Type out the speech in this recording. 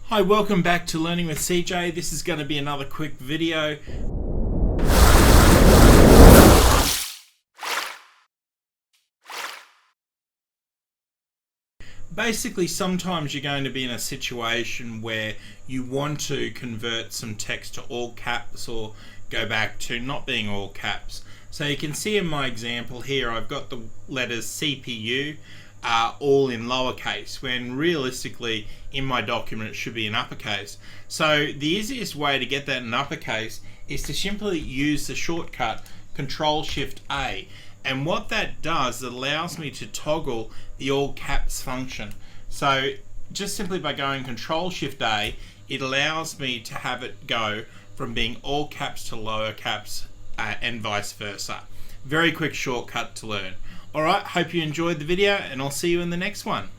Hi, welcome back to Learning with CJ. This is going to be another quick video. Basically, sometimes you're going to be in a situation where you want to convert some text to all caps or go back to not being all caps. So you can see in my example here, I've got the letters CPU all in lowercase, when realistically in my document it should be in uppercase. So the easiest way to get that in uppercase is to simply use the shortcut Control-Shift-A. And what that does, it allows me to toggle the all caps function. So just simply by going Control-Shift-A, it allows me to have it go from being all caps to lower caps and vice versa. Very quick shortcut to learn. Alright, hope you enjoyed the video and I'll see you in the next one.